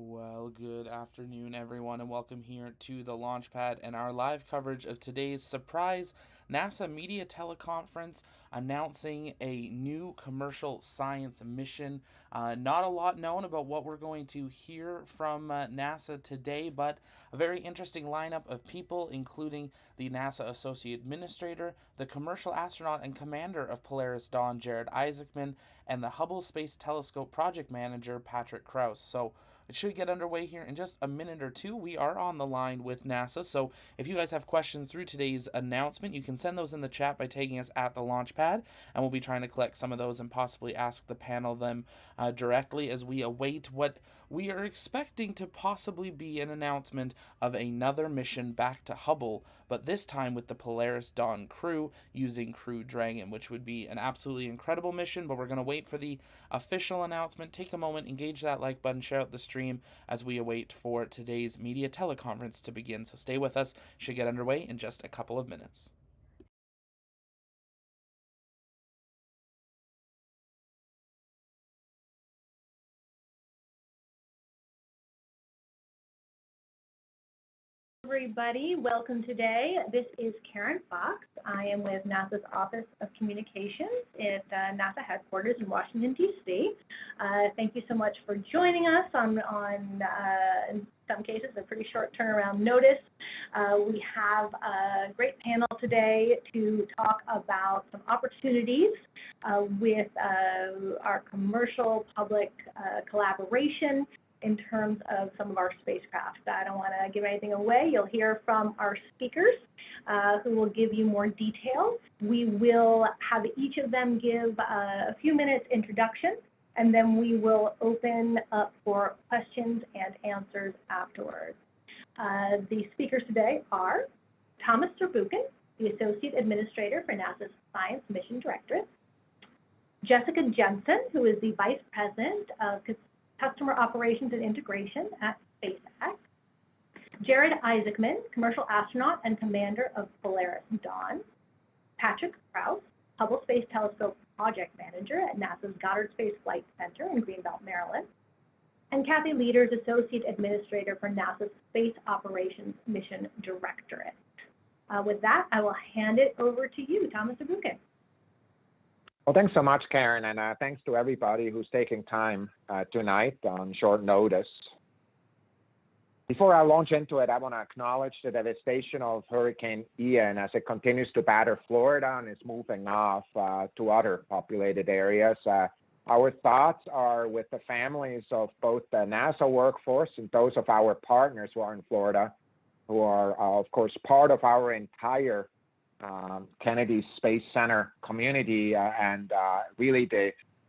Well, good afternoon, everyone, and welcome here to the Launchpad and our live coverage of today's surprise NASA media teleconference announcing a new commercial science mission. Not a lot known about what we're going to hear from NASA today, but a very interesting lineup of people, including the NASA Associate Administrator, the commercial astronaut and commander of Polaris Dawn, Isaacman, and the Hubble Space Telescope Project Manager, Patrick Crouse. So it should get underway here in just a minute or two. We are on the line with NASA, so if you guys have questions through today's announcement, you can send those in the chat by tagging us at the Launchpad, and we'll be trying to collect some of those and possibly ask the panel them directly as we await what we are expecting to possibly be an announcement of another mission back to Hubble, but this time with the Polaris Dawn crew using Crew Dragon, which would be an absolutely incredible mission. But we're going to wait for the official announcement. Take a moment, engage that like button, share out the stream as we await for today's media teleconference to begin. So stay with us. Should get underway in just a couple of minutes. Everybody, welcome today. This is Karen Fox. I am with NASA's Office of Communications at NASA headquarters in Washington, D.C. Thank you so much for joining us on in some cases, a pretty short turnaround notice. We have a great panel today to talk about some opportunities with our commercial-public collaboration in terms of some of our spacecraft. I don't want to give anything away. You'll hear from our speakers who will give you more detail. We will have each of them give a few minutes introduction, and then we will open up for questions and answers afterwards. The speakers today are Thomas Zurbuchen, the Associate Administrator for NASA's Science Mission Directorate; Jessica Jensen, who is the Vice President of Customer Operations and Integration at SpaceX; Jared Isaacman, Commercial Astronaut and Commander of Polaris Dawn; Patrick Crouse, Hubble Space Telescope Project Manager at NASA's Goddard Space Flight Center in Greenbelt, Maryland; and Kathy Lueders, Associate Administrator for NASA's Space Operations Mission Directorate. With that, I will hand it over to you, Thomas Zurbuchen. Well, thanks so much, Karen, and thanks to everybody who's taking time tonight on short notice. Before I launch into it, I want to acknowledge the devastation of Hurricane Ian as it continues to batter Florida and is moving off to other populated areas. Our thoughts are with the families of both the NASA workforce and those of our partners who are in Florida, who are, of course, part of our entire Kennedy Space Center community, and really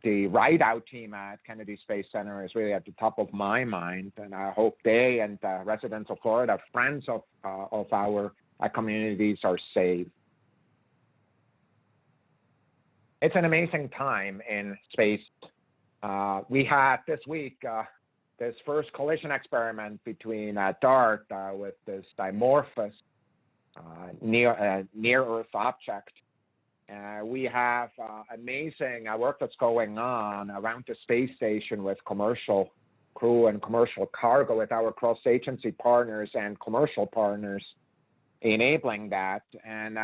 the ride-out team at Kennedy Space Center is really at the top of my mind, and I hope they and residents of Florida, friends of our communities, are safe. It's an amazing time in space. We had this week this first collision experiment between DART with this dimorphous near-Earth object. We have amazing work that's going on around the space station with commercial crew and commercial cargo with our cross-agency partners and commercial partners enabling that. And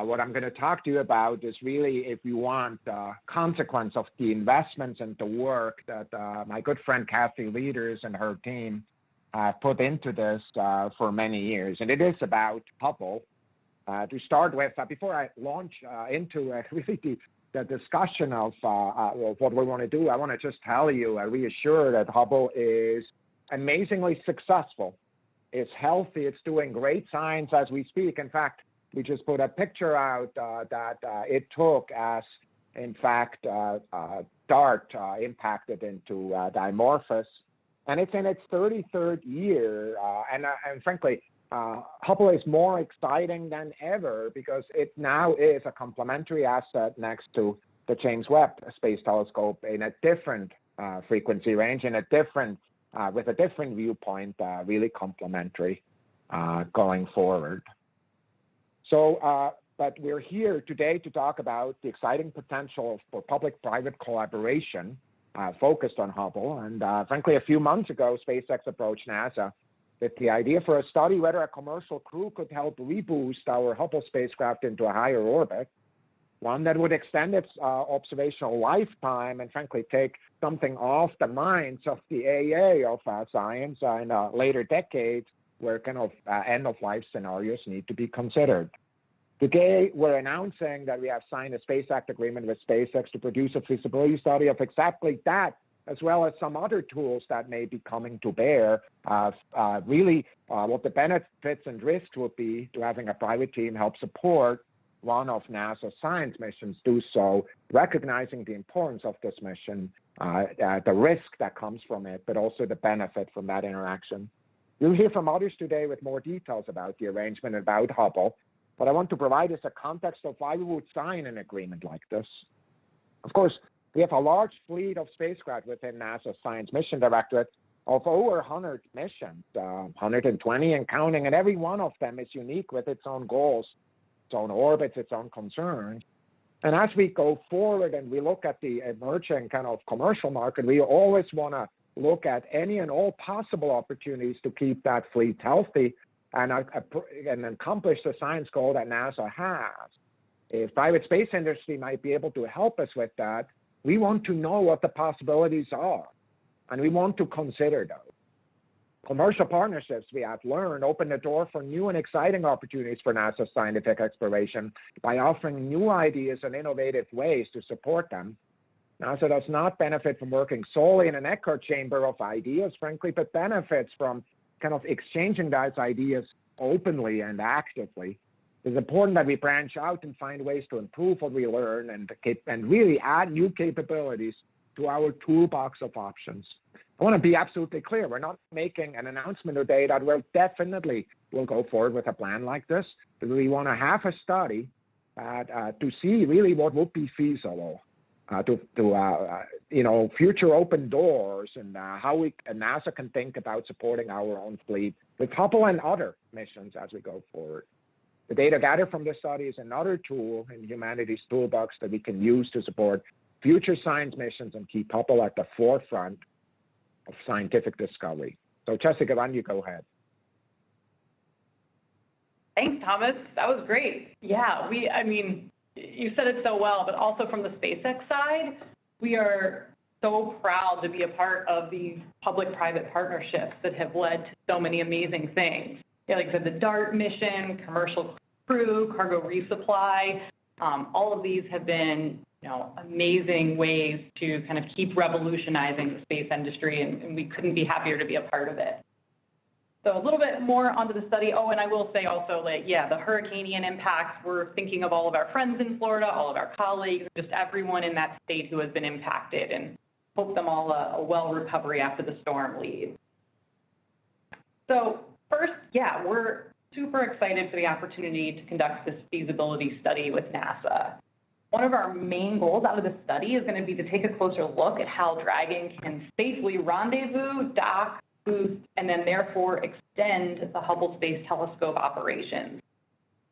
what I'm going to talk to you about is really, if you want, consequence of the investments and the work that my good friend Kathy Lueders and her team put into this for many years. And it is about Hubble. To start with, before I launch into really the discussion of what we want to do, I want to just tell you, reassure that Hubble is amazingly successful. It's healthy. It's doing great science as we speak. In fact, we just put a picture out that it took as, in fact, DART impacted into Dimorphos. And it's in its 33rd year. And frankly, Hubble is more exciting than ever because it now is a complementary asset next to the James Webb Space Telescope in a different frequency range, in a different, with a different viewpoint, really complementary going forward. So, but we're here today to talk about the exciting potential for public-private collaboration focused on Hubble. And frankly, a few months ago, SpaceX approached NASA with the idea for a study whether a commercial crew could help reboost our Hubble spacecraft into a higher orbit, one that would extend its observational lifetime and frankly take something off the minds of the AA of science in later decades where kind of end-of-life scenarios need to be considered. Today, we're announcing that we have signed a Space Act agreement with SpaceX to produce a feasibility study of exactly that, as well as some other tools that may be coming to bear, what the benefits and risks would be to having a private team help support one of NASA's science missions, do so, recognizing the importance of this mission, the risk that comes from it, but also the benefit from that interaction. You'll hear from others today with more details about the arrangement and about Hubble, but I want to provide us a context of why we would sign an agreement like this. Of course, we have a large fleet of spacecraft within NASA's Science Mission Directorate of over 100 missions, 120 and counting, and every one of them is unique with its own goals, its own orbits, its own concerns. And as we go forward and we look at the emerging kind of commercial market, we always want to look at any and all possible opportunities to keep that fleet healthy and accomplish the science goal that NASA has. If private space industry might be able to help us with that, we want to know what the possibilities are, and we want to consider those. Commercial partnerships, we have learned, open the door for new and exciting opportunities for NASA's scientific exploration by offering new ideas and innovative ways to support them. NASA does not benefit from working solely in an echo chamber of ideas, frankly, but benefits from kind of exchanging those ideas openly and actively. It's important that we branch out and find ways to improve what we learn and really add new capabilities to our toolbox of options. I want to be absolutely clear. We're not making an announcement today that we'll definitely go forward with a plan like this, but we want to have a study to see really what would be feasible, future open doors and how NASA can think about supporting our own fleet with Hubble and other missions as we go forward. The data gathered from this study is another tool in humanity's toolbox that we can use to support future science missions and keep Hubble at the forefront of scientific discovery. So Jessica, why don't you go ahead? Thanks, Thomas. That was great. Yeah, you said it so well, but also from the SpaceX side, we are so proud to be a part of these public-private partnerships that have led to so many amazing things. Yeah, like I said, the DART mission, commercial crew, cargo resupply, all of these have been amazing ways to kind of keep revolutionizing the space industry, and we couldn't be happier to be a part of it. So a little bit more onto the study. Oh, and I will say also, the Hurricanian impacts, we're thinking of all of our friends in Florida, all of our colleagues, just everyone in that state who has been impacted, and hope them all a well recovery after the storm leaves. So first, we're super excited for the opportunity to conduct this feasibility study with NASA. One of our main goals out of the study is going to be to take a closer look at how Dragon can safely rendezvous, dock, boost, and then therefore extend the Hubble Space Telescope operations.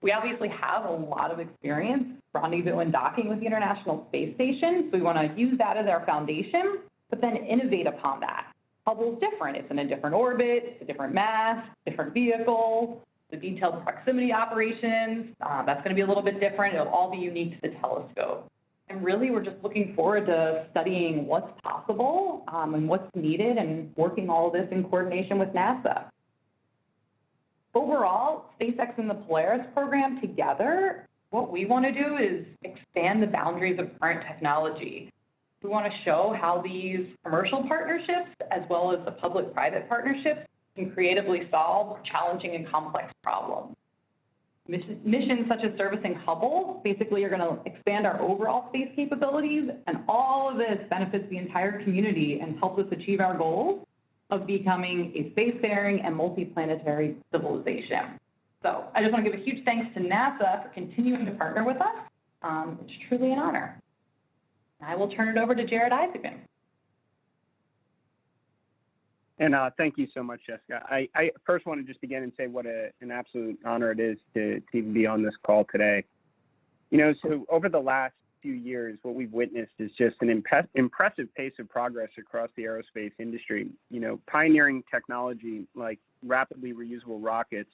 We obviously have a lot of experience rendezvous and docking with the International Space Station, so we want to use that as our foundation, but then innovate upon that. Hubble's different. It's in a different orbit, it's a different mass, different vehicle. The detailed proximity operations, that's going to be a little bit different. It'll all be unique to the telescope. And really, we're just looking forward to studying what's possible and what's needed and working all of this in coordination with NASA. Overall, SpaceX and the Polaris program together, what we want to do is expand the boundaries of current technology. We want to show how these commercial partnerships, as well as the public-private partnerships, can creatively solve challenging and complex problems. Missions such as servicing Hubble basically are going to expand our overall space capabilities, and all of this benefits the entire community and helps us achieve our goals of becoming a spacefaring and multiplanetary civilization. So I just want to give a huge thanks to NASA for continuing to partner with us. It's truly an honor. I will turn it over to Jared Isaacman. And thank you so much, Jessica. I first want to just begin and say what an absolute honor it is to even be on this call today. So over the last few years, what we've witnessed is just an impressive pace of progress across the aerospace industry. Pioneering technology like rapidly reusable rockets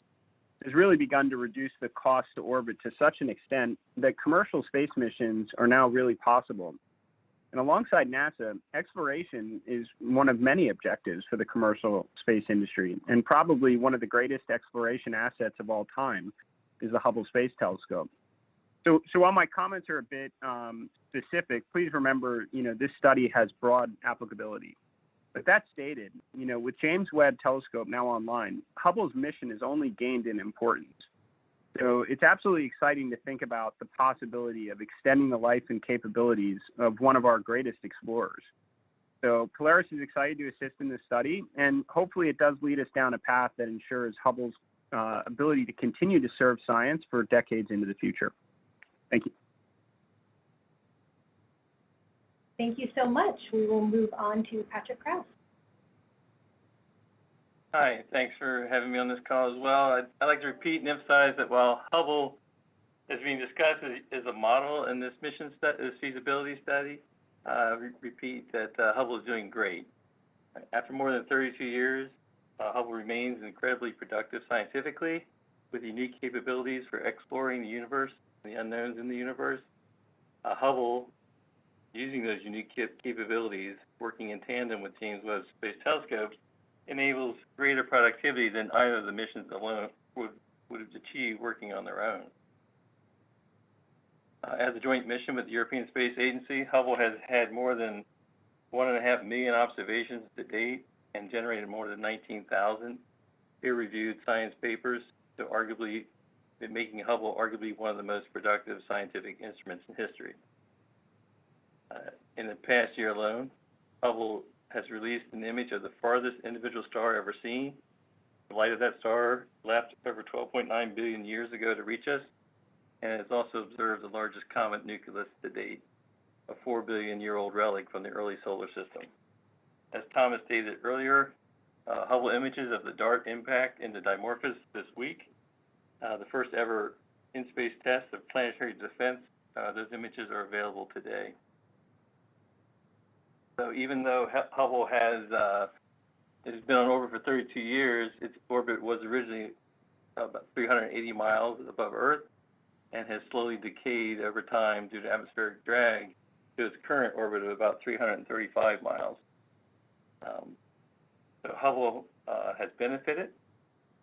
has really begun to reduce the cost to orbit to such an extent that commercial space missions are now really possible. And alongside NASA, exploration is one of many objectives for the commercial space industry, and probably one of the greatest exploration assets of all time is the Hubble Space Telescope. So while my comments are a bit specific, please remember, this study has broad applicability. But that stated, with James Webb Telescope now online, Hubble's mission has only gained in importance. So it's absolutely exciting to think about the possibility of extending the life and capabilities of one of our greatest explorers. So Polaris is excited to assist in this study, and hopefully it does lead us down a path that ensures Hubble's ability to continue to serve science for decades into the future. Thank you. Thank you so much. We will move on to Patrick Crouse. Hi, thanks for having me on this call as well. I'd like to repeat and emphasize that while Hubble is being discussed as a model in this feasibility study, repeat that Hubble is doing great. After more than 32 years, Hubble remains incredibly productive scientifically, with unique capabilities for exploring the universe and the unknowns in the universe. Hubble, using those unique capabilities, working in tandem with James Webb Space Telescope, enables greater productivity than either of the missions alone would have achieved working on their own. As a joint mission with the European Space Agency, Hubble has had more than 1.5 million observations to date and generated more than 19,000 peer-reviewed science papers, so arguably making Hubble arguably one of the most productive scientific instruments in history. In the past year alone, Hubble has released an image of the farthest individual star ever seen. The light of that star left over 12.9 billion years ago to reach us, and has also observed the largest comet nucleus to date, a 4 billion-year-old relic from the early solar system. As Thomas stated earlier, Hubble images of the DART impact into Dimorphos this week, the first ever in-space test of planetary defense. Those images are available today. So even though Hubble has been on orbit for 32 years, its orbit was originally about 380 miles above Earth and has slowly decayed over time due to atmospheric drag to its current orbit of about 335 miles. So Hubble has benefited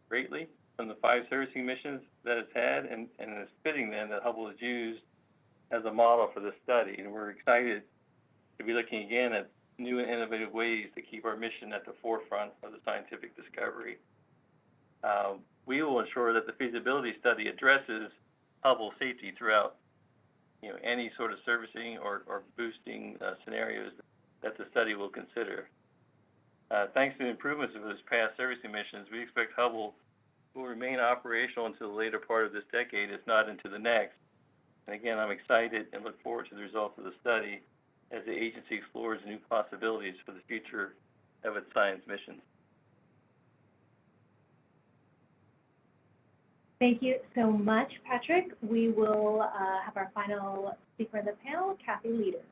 greatly from the 5 servicing missions that it's had, and it's fitting then that Hubble is used as a model for this study. And we're excited to be looking again at new and innovative ways to keep our mission at the forefront of the scientific discovery. We will ensure that the feasibility study addresses Hubble safety throughout any sort of servicing or boosting scenarios that the study will consider. Thanks to the improvements of those past servicing missions, we expect Hubble will remain operational until the later part of this decade, if not into the next. And again, I'm excited and look forward to the results of the study as the agency explores new possibilities for the future of its science missions. Thank you so much, Patrick. We will have our final speaker in the panel, Kathy Lueders.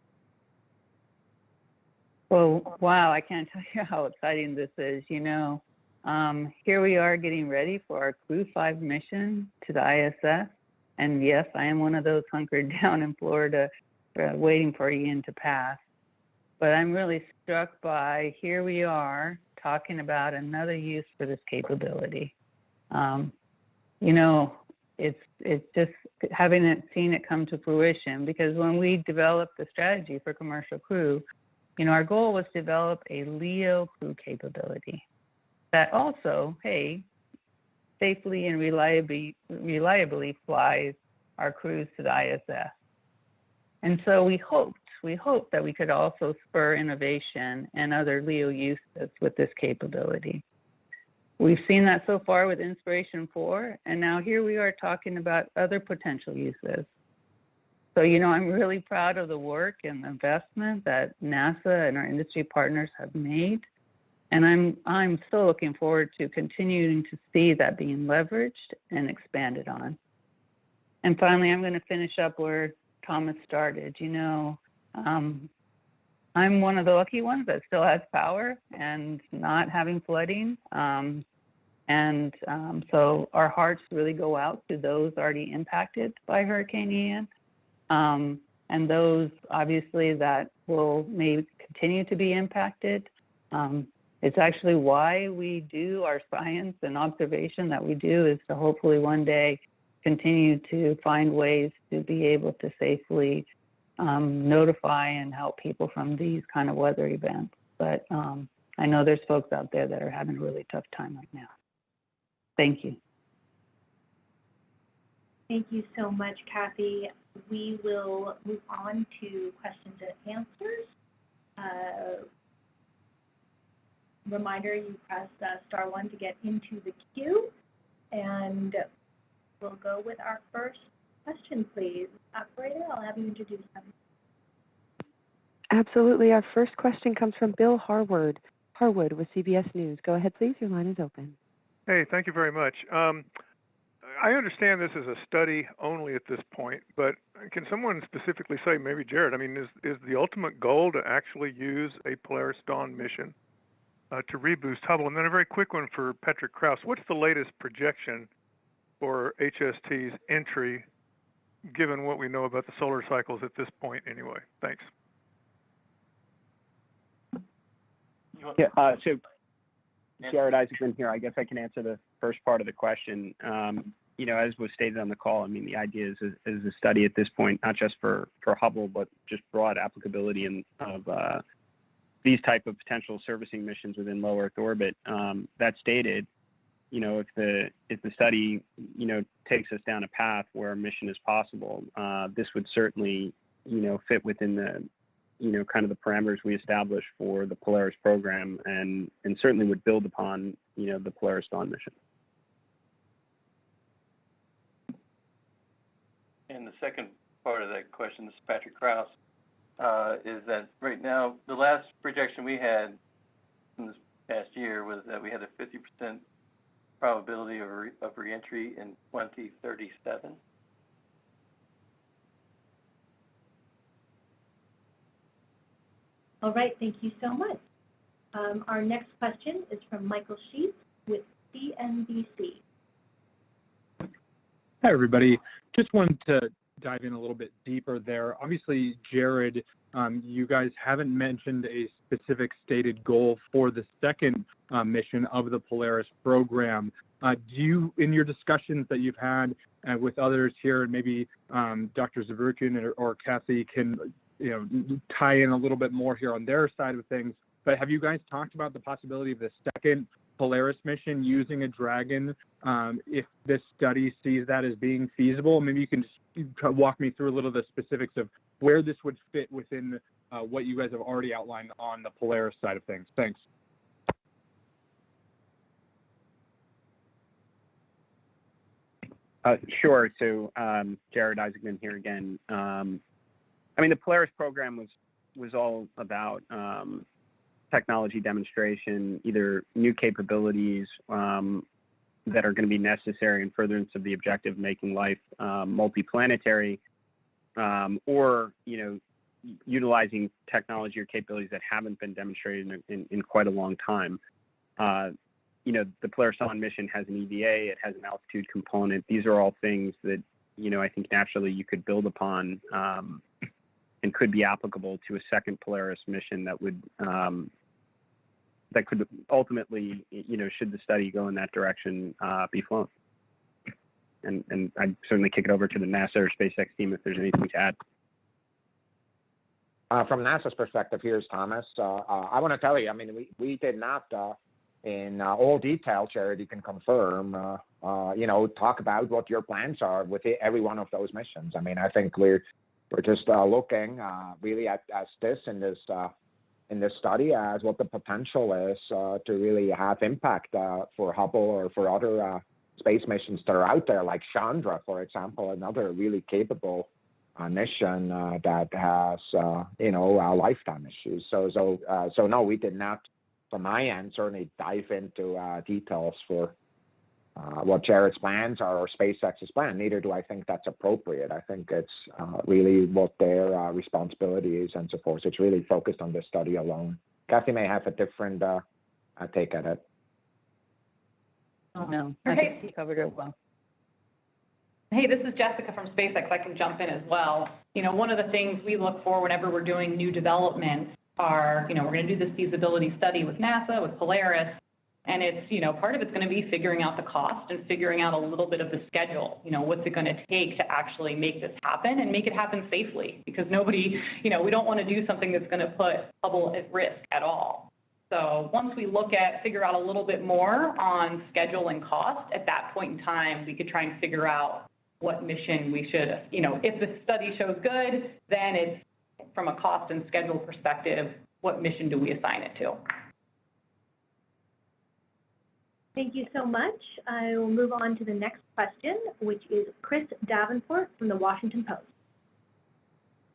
Well, wow, I can't tell you how exciting this is. Here we are getting ready for our Crew 5 mission to the ISS. And yes, I am one of those hunkered down in Florida waiting for Ian to pass. But I'm really struck by, here we are talking about another use for this capability. It's just seen it come to fruition, because when we developed the strategy for commercial crew, our goal was to develop a LEO crew capability that also, safely and reliably flies our crews to the ISS. And so we hoped that we could also spur innovation and other LEO uses with this capability. We've seen that so far with Inspiration 4, and now here we are talking about other potential uses. So, I'm really proud of the work and the investment that NASA and our industry partners have made. And I'm still looking forward to continuing to see that being leveraged and expanded on. And finally, I'm going to finish up where Thomas started. I'm one of the lucky ones that still has power and not having flooding. So our hearts really go out to those already impacted by Hurricane Ian. And those obviously that may continue to be impacted. It's actually why we do our science and observation that we do, is to hopefully one day continue to find ways to be able to safely notify and help people from these kind of weather events. But I know there's folks out there that are having a really tough time right now. Thank you. Thank you so much, Kathy. We will move on to questions and answers. Reminder, you press star 1 to get into the queue. And we'll go with our first question, please. Operator, I'll have you introduce them. Absolutely. Our first question comes from Bill Harwood with CBS News. Go ahead, please. Your line is open. Hey, thank you very much. I understand this is a study only at this point, but can someone specifically say, maybe Jared, I mean, is the ultimate goal to actually use a Polaris Dawn mission to reboost Hubble? And then a very quick one for Patrick Crouse. What's the latest projection for HST's entry, given what we know about the solar cycles at this point anyway? Thanks. Yeah, so Jared Isaacman here. I guess I can answer the first part of the question. As was stated on the call, I mean, the idea is a study at this point, not just for Hubble, but just broad applicability of these type of potential servicing missions within low Earth orbit. That stated, if the study, takes us down a path where a mission is possible, this would certainly, fit within the, kind of the parameters we established for the Polaris program, and certainly would build upon, the Polaris Dawn mission. And the second part of that question, this is Patrick Crouse, is that right now, the last projection we had from this past year was that we had a 50% probability of reentry in 2037. All right, thank you so much. Our next question is from Michael Sheets with CNBC. Hi, everybody. Just wanted to dive in a little bit deeper there. Obviously, Jared, you guys haven't mentioned a specific stated goal for the second mission of the Polaris program. Do you, in your discussions that you've had with others here, and maybe Dr. Zurbuchen or Kathy can tie in a little bit more here on their side of things, but have you guys talked about the possibility of the second Polaris mission using a Dragon, if this study sees that as being feasible? Maybe you can just walk me through a little of the specifics of where this would fit within what you guys have already outlined on the Polaris side of things. Thanks. Sure. So Jared Isaacman here again. I mean, the Polaris program was all about technology demonstration, either new capabilities that are going to be necessary in furtherance of the objective of making life multiplanetary, or utilizing technology or capabilities that haven't been demonstrated in quite a long time. The Polaris Dawn mission has an EVA, it has an altitude component. These are all things that I think naturally you could build upon and could be applicable to a second Polaris mission that would that could ultimately, should the study go in that direction, be flown. And I'd certainly kick it over to the NASA or SpaceX team if there's anything to add. From NASA's perspective, here's Thomas. I want to tell you, I mean, we did not, in all detail, Jared, you can confirm, talk about what your plans are with every one of those missions. I mean, I think we're just looking really at this in this study as what the potential is to really have impact for Hubble or for other space missions that are out there, like Chandra, for example, another really capable mission that has lifetime issues. So no, we did not, from my end, certainly dive into details for what Jared's plans are or SpaceX's plan. Neither do I think that's appropriate. I think it's really what their responsibility is and so forth. It's really focused on this study alone. Kathy may have a different take at it. Oh, no, I think you covered it well. Hey, this is Jessica from SpaceX. I can jump in as well. You know, one of the things we look for whenever we're doing new developments are, you know, we're going to do this feasibility study with NASA, with Polaris, and it's, you know, part of it's going to be figuring out the cost and figuring out a little bit of the schedule. You know, what's it going to take to actually make this happen and make it happen safely? Because nobody, you know, we don't want to do something that's going to put Hubble at risk at all. So once we figure out a little bit more on schedule and cost, at that point in time, we could try and figure out what mission we should, you know, if the study shows good, then it's from a cost and schedule perspective, what mission do we assign it to? Thank you so much. I will move on to the next question, which is Chris Davenport from the Washington Post.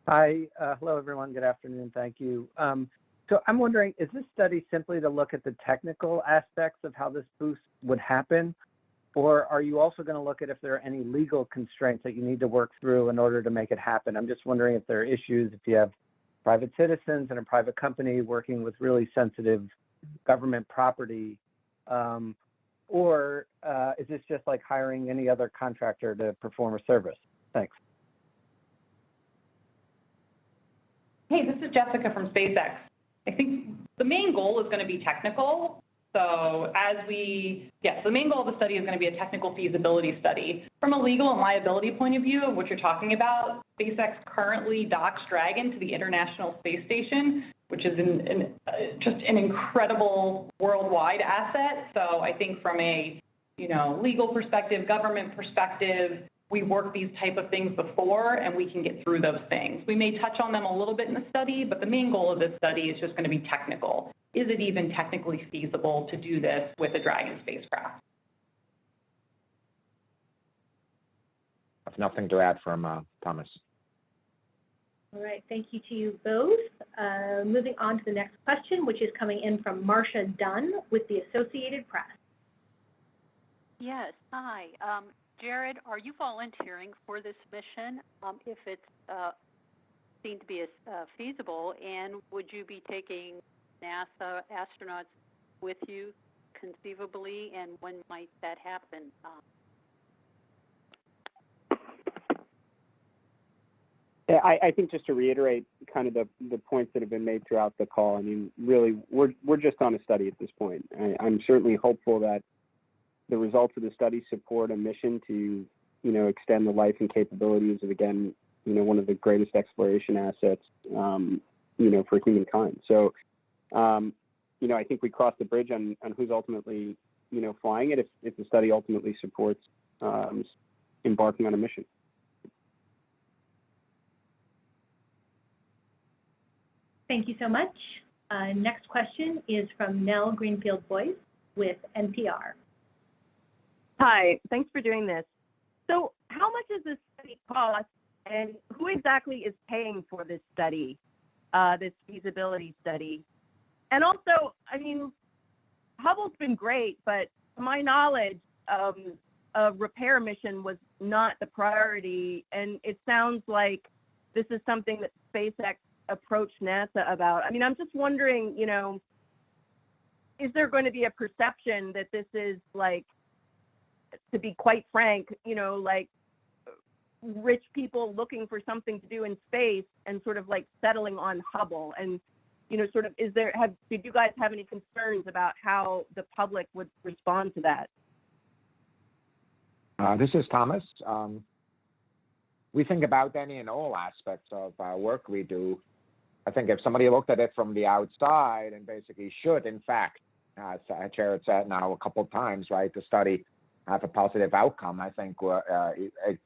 Hi, hello everyone. Good afternoon. Thank you. So I'm wondering, is this study simply to look at the technical aspects of how this boost would happen? Or are you also going to look at if there are any legal constraints that you need to work through in order to make it happen? I'm just wondering if there are issues, if you have private citizens and a private company working with really sensitive government property, or is this just like hiring any other contractor to perform a service? Thanks. Hey, this is Jessica from SpaceX. I think the main goal is going to be technical. So the main goal of the study is going to be a technical feasibility study. From a legal and liability point of view of what you're talking about, SpaceX currently docks Dragon to the International Space Station, which is just an incredible worldwide asset. So I think from a, you know, legal perspective, government perspective, we worked these type of things before and we can get through those things. We may touch on them a little bit in the study, but the main goal of this study is just going to be technical. Is it even technically feasible to do this with a Dragon spacecraft? I have nothing to add from Thomas. All right, thank you to you both. Moving on to the next question, which is coming in from Marcia Dunn with the Associated Press. Yes, hi. Jared, are you volunteering for this mission if it's seen to be feasible, and would you be taking NASA astronauts with you conceivably, and when might that happen? I think just to reiterate kind of the points that have been made throughout the call, I mean, really, we're just on a study at this point. I'm certainly hopeful that the results of the study support a mission to, you know, extend the life and capabilities of, again, you know, one of the greatest exploration assets, you know, for humankind. So, you know, I think we cross the bridge on who's ultimately, you know, flying it if the study ultimately supports embarking on a mission. Thank you so much. Next question is from Nell Greenfield-Boyce with NPR. Hi, thanks for doing this. So how much does this study cost, and who exactly is paying for this study, this feasibility study? And also, I mean, Hubble's been great, but to my knowledge, a repair mission was not the priority, and it sounds like this is something that SpaceX approached NASA about. I mean, I'm just wondering, you know, is there going to be a perception that this is like, to be quite frank, you know, like rich people looking for something to do in space and sort of like settling on Hubble? And, you know, sort of, did you guys have any concerns about how the public would respond to that? This is Thomas. We think about any and all aspects of work we do. I think if somebody looked at it from the outside and basically should, in fact, as Jared said now a couple of times, right, the study have a positive outcome, I think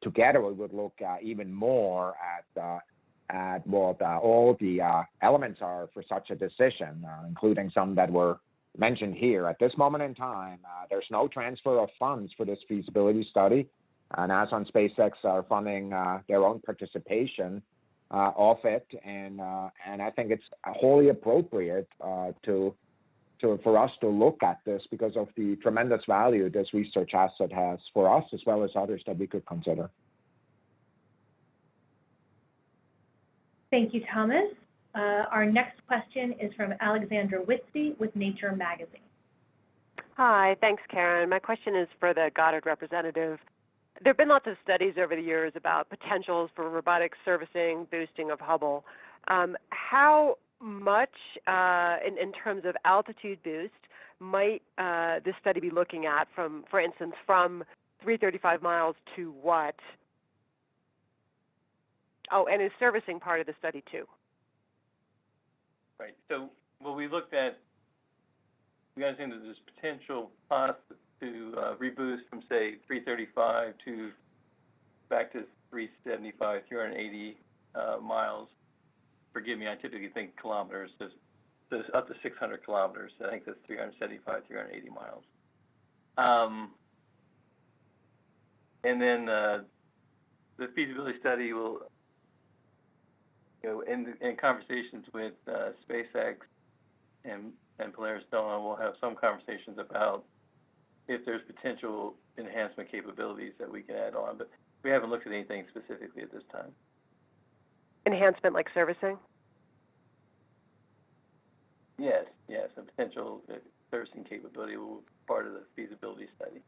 together we would look even more at what all the elements are for such a decision, including some that were mentioned here. At this moment in time, there's no transfer of funds for this feasibility study. NASA and SpaceX are funding their own participation of it, and I think it's wholly appropriate to for us to look at this because of the tremendous value this research asset has for us as well as others that we could consider. Thank you, Thomas. Our next question is from Alexandra Whitsey with Nature magazine. Hi, thanks, Karen. My question is for the Goddard representative. There have been lots of studies over the years about potentials for robotic servicing, boosting of Hubble. How much, in terms of altitude boost, might this study be looking at from, for instance, from 335 miles to what? Oh, and is servicing part of the study too? Right. So what we looked at, we got into this potential cost to reboost from, say, 335 to back to 375, 380 miles. Forgive me, I typically think kilometers. There's up to 600 kilometers. I think that's 375, 380 miles. And then the feasibility study will, in conversations with SpaceX and Polaris Dawn, we'll have some conversations about if there's potential enhancement capabilities that we can add on, but we haven't looked at anything specifically at this time. Enhancement like servicing? Yes, a potential servicing capability will be part of the feasibility study.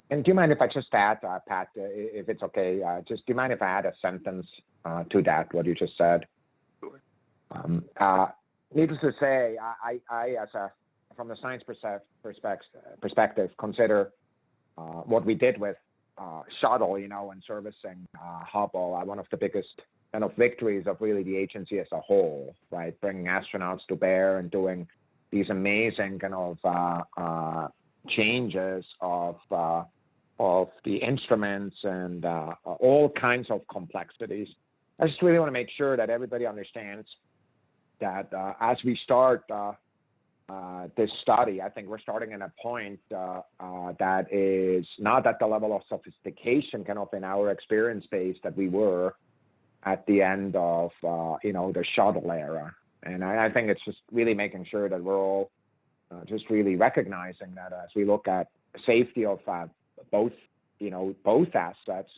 And do you mind if I just add, Pat, if it's okay, do you mind if I add a sentence to that, what you just said? Sure. Needless to say, I from the science perspective, consider what we did with shuttle, and servicing Hubble, one of the biggest kind of victories of really the agency as a whole, right? Bringing astronauts to bear and doing these amazing kind of changes of the instruments and all kinds of complexities. I just really want to make sure that everybody understands that as we start this study, I think we're starting at a point that is not at the level of sophistication kind of in our experience base that we were at the end of the shuttle era. And I think it's just really making sure that we're all just really recognizing that as we look at safety of both assets,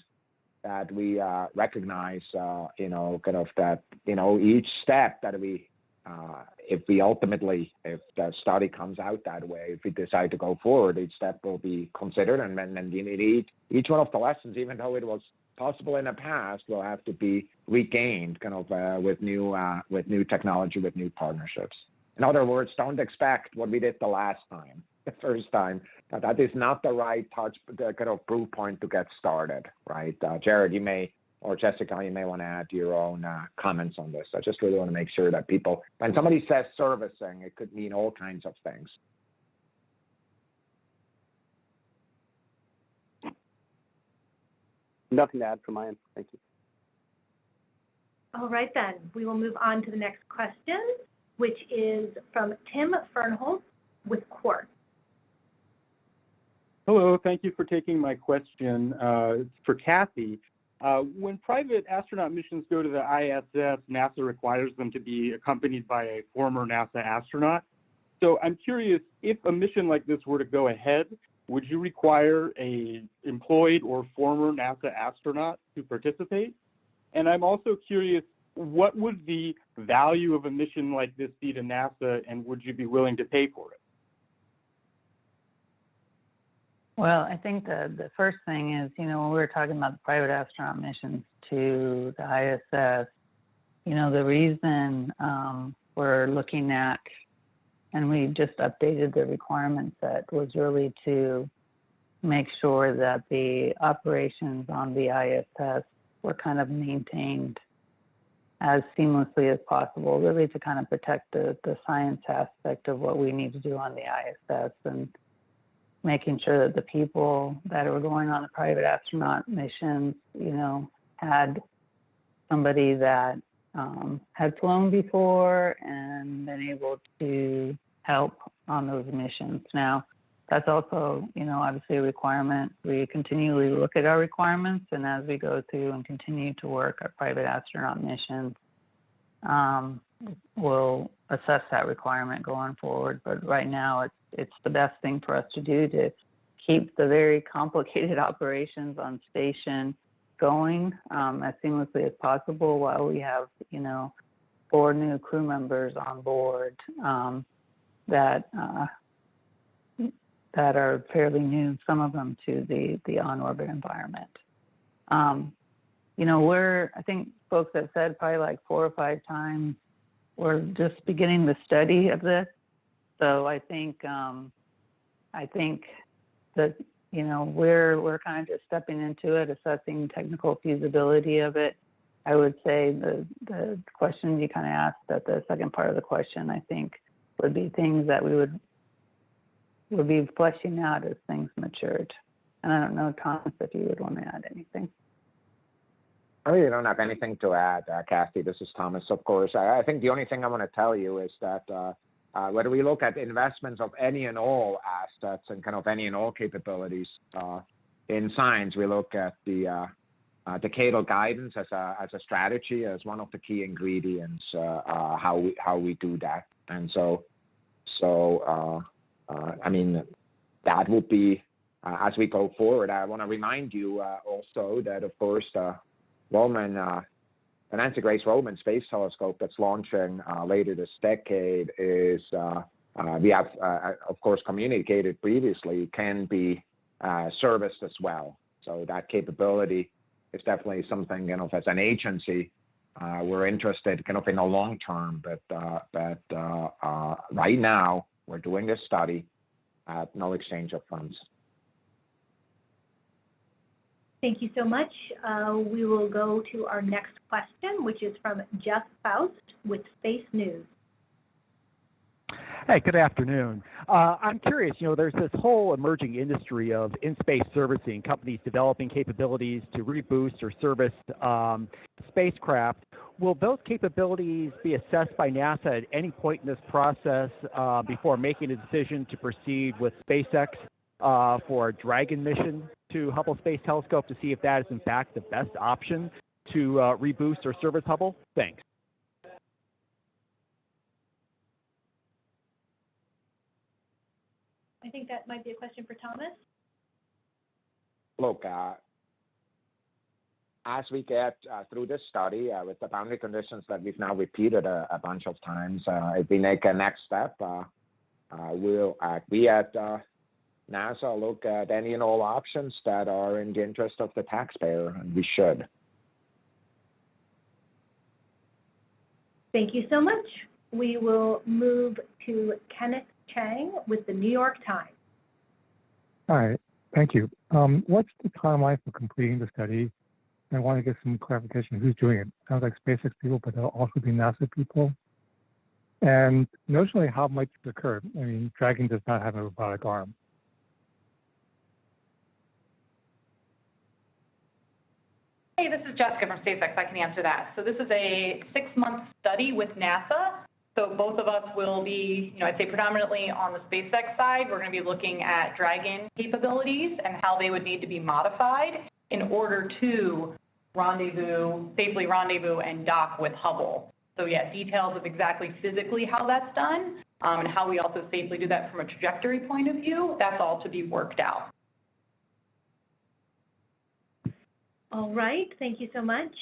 that we recognize, kind of that, each step that we, if the study comes out that way, if we decide to go forward, each step will be considered, and then each one of the lessons, even though it was possible in the past, will have to be regained, kind of with new technology, with new partnerships. In other words, don't expect what we did the first time. That is not the right kind of proof point to get started, right? Jared, or Jessica, you may want to add your own comments on this. I just really want to make sure that people, when somebody says servicing, it could mean all kinds of things. Nothing to add from my end. Thank you. All right, then. We will move on to the next question, which is from Tim Fernholz with Quartz. Hello, thank you for taking my question. It's for Kathy. When private astronaut missions go to the ISS, NASA requires them to be accompanied by a former NASA astronaut. So I'm curious, if a mission like this were to go ahead, would you require a employed or former NASA astronaut to participate? And I'm also curious, what would the value of a mission like this be to NASA, and would you be willing to pay for it? Well, I think the first thing is, when we were talking about the private astronaut missions to the ISS, the reason we're looking at, and we just updated the requirement set, was really to make sure that the operations on the ISS were kind of maintained as seamlessly as possible, really to kind of protect the science aspect of what we need to do on the ISS, and making sure that the people that were going on the private astronaut missions, had somebody that had flown before and been able to help on those missions. Now, that's also, obviously a requirement. We continually look at our requirements, and as we go through and continue to work our private astronaut missions, we'll assess that requirement going forward. But right now, it's the best thing for us to do to keep the very complicated operations on station going as seamlessly as possible while we have, 4 new crew members on board that are fairly new, some of them to the on-orbit environment. I think folks have said probably like 4 or 5 times, we're just beginning the study of this. So I think that, we're kind of just stepping into it, assessing technical feasibility of it. I would say the questions you kind of asked at the second part of the question, I think, would be things that we would be fleshing out as things matured. And I don't know, Thomas, if you would want to add anything. I really don't have anything to add, Kathy. This is Thomas, of course. I think the only thing I want to tell you is that whether we look at investments of any and all assets and kind of any and all capabilities in science, we look at the decadal guidance as a strategy, as one of the key ingredients, how we do that. And so I mean, that would be, as we go forward. I want to remind you also that, of course, the Nancy Grace Roman Space Telescope that's launching later this decade is, we have, of course, communicated previously, can be serviced as well. So that capability is definitely something, as an agency, we're interested kind of in the long term, but right now we're doing this study at no exchange of funds. Thank you so much. We will go to our next question, which is from Jeff Faust with Space News. Hey, good afternoon. I'm curious, there's this whole emerging industry of in-space servicing, companies developing capabilities to reboost or service spacecraft. Will those capabilities be assessed by NASA at any point in this process before making a decision to proceed with SpaceX for a Dragon mission to Hubble Space Telescope to see if that is in fact the best option to reboost or service Hubble? Thanks. I think that might be a question for Thomas. Look, as we get through this study with the boundary conditions that we've now repeated a bunch of times, if we make a next step, we at NASA look at any and all options that are in the interest of the taxpayer, and we should. Thank you so much. We will move to Kenneth Chang with the New York Times. Hi, thank you. What's the timeline for completing the study? I want to get some clarification who's doing it. Sounds like SpaceX people, but there'll also be NASA people. And notionally, how might this occur? I mean, Dragon does not have a robotic arm. Hey, this is Jessica from SpaceX. I can answer that. So this is a 6-month study with NASA. So both of us will be, I'd say predominantly on the SpaceX side, we're going to be looking at Dragon capabilities and how they would need to be modified in order to safely rendezvous and dock with Hubble. So yeah, details of exactly physically how that's done and how we also safely do that from a trajectory point of view, that's all to be worked out. All right, thank you so much.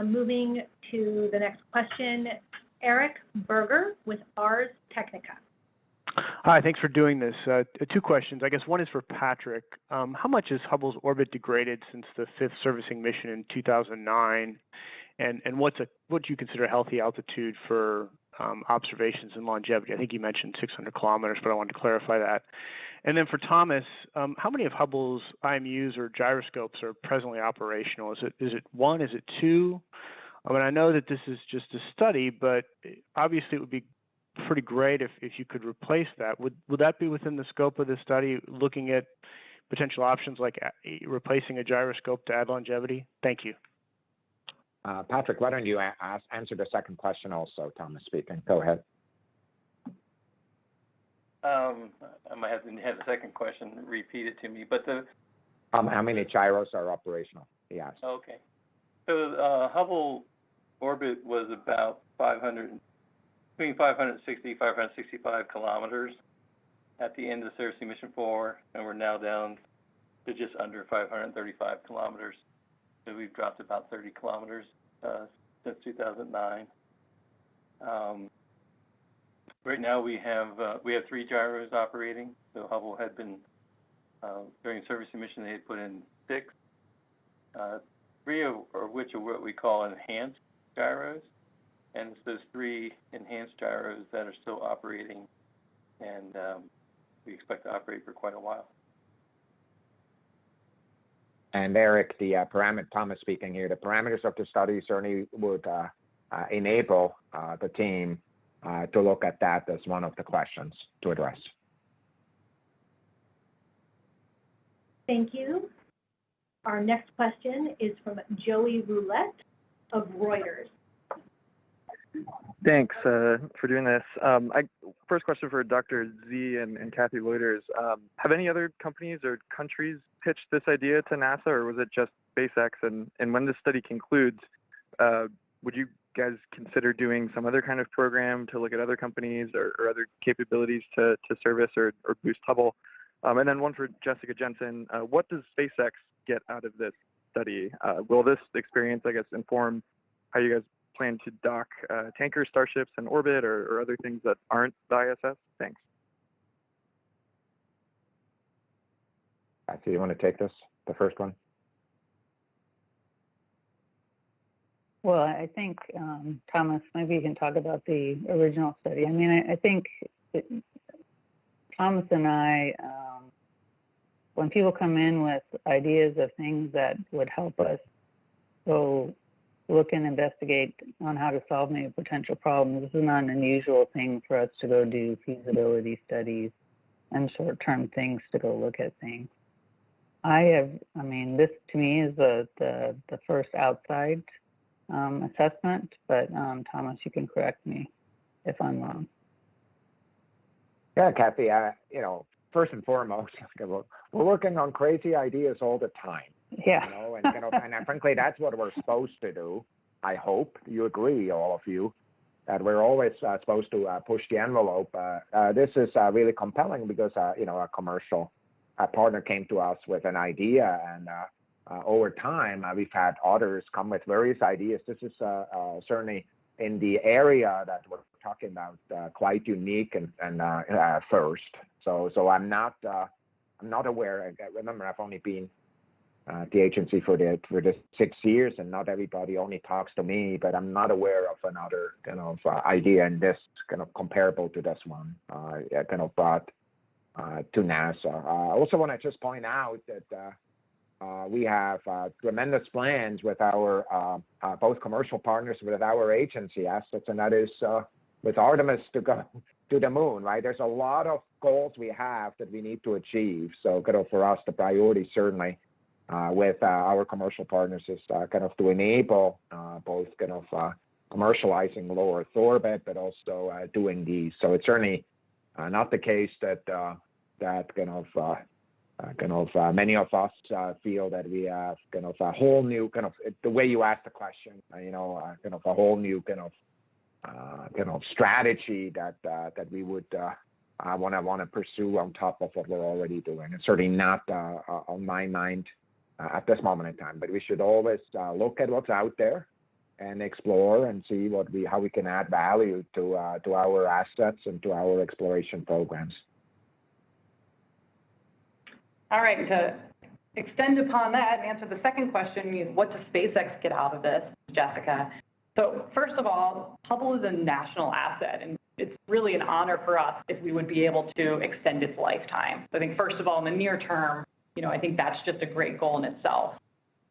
Moving to the next question, Eric Berger with Ars Technica. Hi, thanks for doing this. 2 questions. I guess one is for Patrick. How much has Hubble's orbit degraded since the 5th servicing mission in 2009? And what do you consider a healthy altitude for observations and longevity? I think you mentioned 600 kilometers, but I wanted to clarify that. And then for Thomas, how many of Hubble's IMUs or gyroscopes are presently operational? Is it 1? Is it 2? I mean, I know that this is just a study, but obviously it would be pretty great if you could replace that. Would that be within the scope of the study, looking at potential options like replacing a gyroscope to add longevity? Thank you. Patrick, why don't you answer the second question also, Thomas speaking. Go ahead. I might have to have the second question repeat it to me, but how many gyros are operational? He asked. Okay. So Hubble orbit was about 500 between 560, 565 kilometers at the end of servicing mission 4, and we're now down to just under 535 kilometers. So we've dropped about 30 kilometers since 2009. Right now we have 3 gyros operating. So Hubble had been during servicing mission they had put in 6, 3 of which are what we call enhanced gyros, and it's those 3 enhanced gyros that are still operating, and we expect to operate for quite a while. And Eric, the parameter, Thomas speaking here, the parameters of the study certainly would enable the team to look at that as one of the questions to address. Thank you. Our next question is from Joey Roulette of Reuters. Thanks for doing this. First question for Dr. Z and Kathy Lueders. Have any other companies or countries pitched this idea to NASA, or was it just SpaceX? And when this study concludes, would you guys consider doing some other kind of program to look at other companies or other capabilities to service or boost Hubble? And then one for Jessica Jensen. What does SpaceX get out of this study? Will this experience, I guess, inform how you guys plan to dock tanker starships in orbit or other things that aren't the ISS? Thanks. So you want to take this, the first one? Well, I think, Thomas, maybe you can talk about the original study. I mean, I think Thomas and I, when people come in with ideas of things that would help us go look and investigate on how to solve maybe potential problems, this is not an unusual thing for us to go do feasibility studies and short-term things to go look at things. This to me is the first outside assessment, but Thomas, you can correct me if I'm wrong. Yeah, Kathy, first and foremost, we're working on crazy ideas all the time. Yeah. And frankly, that's what we're supposed to do. I hope you agree, all of you, that we're always supposed to push the envelope. This is really compelling because, a commercial partner came to us with an idea, and over time, we've had others come with various ideas. This is certainly in the area that we're talking about quite unique and first. So I'm not aware. Remember, I've only been at the agency for the 6 years, and not everybody only talks to me. But I'm not aware of another kind of idea in this kind of comparable to this one, kind of brought to NASA. I also want to just point out that we have tremendous plans with our both commercial partners with our agency assets, and that is with Artemis to go to the moon, right? There's a lot of goals we have that we need to achieve. So kind of for us, the priority certainly with our commercial partners is kind of to enable both kind of commercializing low Earth orbit, but also doing these. So it's certainly not the case that many of us feel that we have kind of a whole new kind of, the way you asked the question, kind of a whole new kind of strategy that we would want to pursue on top of what we're already doing. It's certainly not on my mind at this moment in time, but we should always look at what's out there and explore and see how we can add value to our assets and to our exploration programs. All right, to extend upon that and answer the second question, what does SpaceX get out of this, Jessica? So first of all, Hubble is a national asset, and it's really an honor for us if we would be able to extend its lifetime. So I think first of all, in the near term, I think that's just a great goal in itself.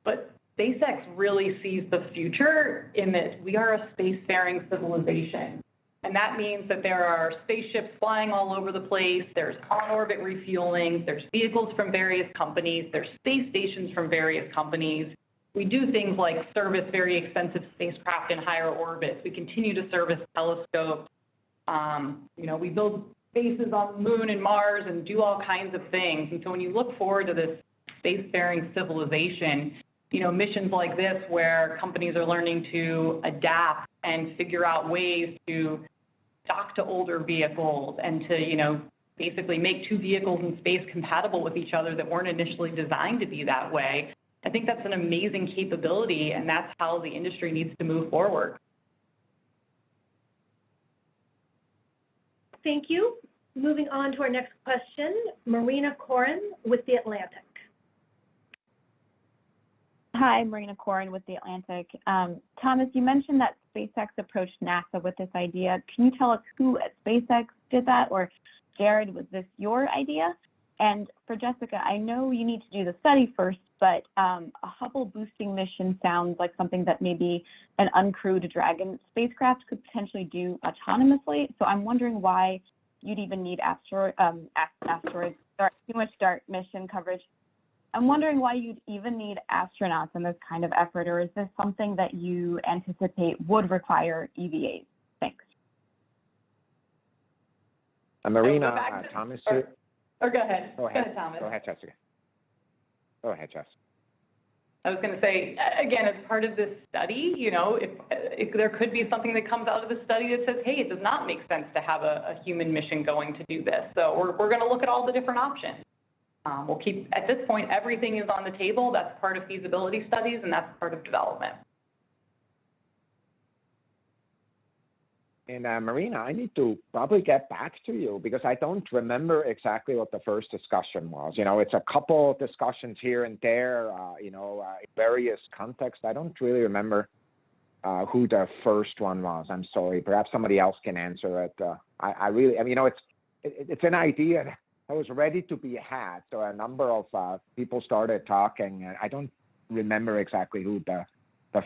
But SpaceX really sees the future in that we are a spacefaring civilization. And that means that there are spaceships flying all over the place, there's on-orbit refueling, there's vehicles from various companies, there's space stations from various companies. We do things like service very expensive spacecraft in higher orbits. We continue to service telescopes. We build bases on the moon and Mars and do all kinds of things. And so when you look forward to this spacefaring civilization, missions like this where companies are learning to adapt and figure out ways to dock to older vehicles and to, basically make two vehicles in space compatible with each other that weren't initially designed to be that way. I think that's an amazing capability, and that's how the industry needs to move forward. Thank you. Moving on to our next question, Marina Corin with The Atlantic. Hi, Marina Corin with The Atlantic. Thomas, you mentioned that SpaceX approached NASA with this idea. Can you tell us who at SpaceX did that? Or Jared, was this your idea? And for Jessica, I know you need to do the study first, but a Hubble boosting mission sounds like something that maybe an uncrewed Dragon spacecraft could potentially do autonomously. So I'm wondering why you'd even need asteroids, too much DART mission coverage. I'm wondering why you'd even need astronauts in this kind of effort, or is this something that you anticipate would require EVAs? Thanks. Marina, Thomas. Or go ahead. Go ahead, Thomas. Go ahead, Jessica. Go ahead, Jess. I was going to say, again, as part of this study, if there could be something that comes out of the study that says, hey, it does not make sense to have a human mission going to do this. So we're going to look at all the different options. We'll keep, at this point, everything is on the table. That's part of feasibility studies, and that's part of development. And Marina, I need to probably get back to you because I don't remember exactly what the first discussion was. It's a couple of discussions here and there, in various contexts. I don't really remember who the first one was. I'm sorry. Perhaps somebody else can answer it. It's an idea that was ready to be had. So a number of people started talking. I don't remember exactly who the